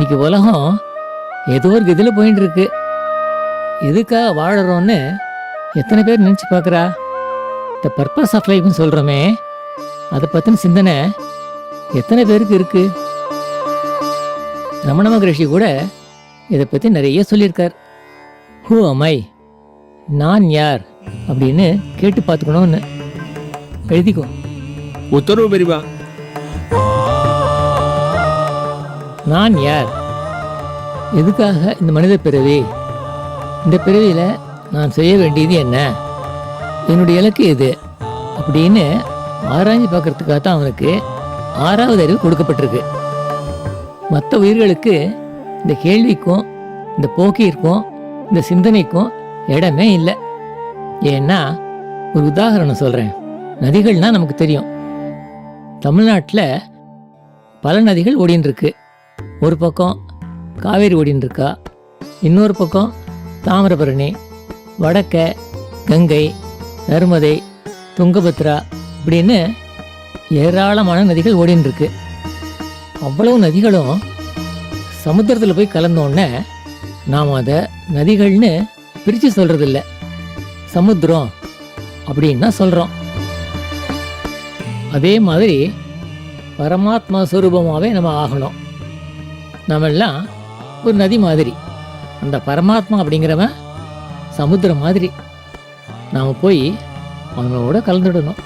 இன்னைக்கு உலகம் ஏதோ ஒரு கதியில் போயிட்டு இருக்கு. எதுக்காக வாழறோம்னு எத்தனை பேர் நினச்சி பார்க்குறா? த பர்பஸ் ஆஃப் லைஃப்னு சொல்கிறோமே, அதை பற்றின சிந்தனை எத்தனை பேருக்கு இருக்கு? ரமண மகரிஷி கூட இதை பற்றி நிறைய சொல்லியிருக்கார். ஹூ அமை, நான் யார் அப்படின்னு கேட்டு பார்த்துக்கணும்னு. எழுதிக்கோ. உத்தரவு பெரியவா. நான் யார்? எதுக்காக இந்த மனித பிறவி? இந்த பிறவியில் நான் செய்ய வேண்டியது என்ன? என்னுடைய இலக்கு எது? அப்படின்னு ஆராய்ச்சி பார்க்கறதுக்காக தான் அவனுக்கு 6வது அறிவு கொடுக்கப்பட்டிருக்கு. மற்ற உயிர்களுக்கு இந்த கேள்விக்கும் இந்த போக்கிற்கும் இந்த சிந்தனைக்கும் இடமே இல்லை. ஏன்னா ஒரு உதாரணம் சொல்கிறேன். நதிகள்னால் நமக்கு தெரியும். தமிழ்நாட்டில் பல நதிகள் ஓடின்னு இருக்கு. ஒரு பக்கம் காவேரி ஓடின்னு இருக்கா, இன்னொரு பக்கம் தாமிரபரணி, வடக்க கங்கை, நர்மதை, துங்கபத்ரா இப்படின்னு ஏராளமான நதிகள் ஓடின்னு இருக்கு. அவ்வளவு நதிகளும் சமுத்திரத்தில் போய் கலந்தோடனே நாம் அதை நதிகள்னு பிரித்து சொல்கிறதில்ல, சமுத்திரம் அப்படின்னு தான் சொல்கிறோம். அதே மாதிரி பரமாத்மா ஸ்வரூபமாகவே நம்ம ஆகணும். நம்மெல்லாம் ஒரு நதி மாதிரி, அந்த பரமாத்மா அப்படிங்கிறவன் சமுத்திரம் மாதிரி. நாம் போய் அவனோட கலந்துடணும்.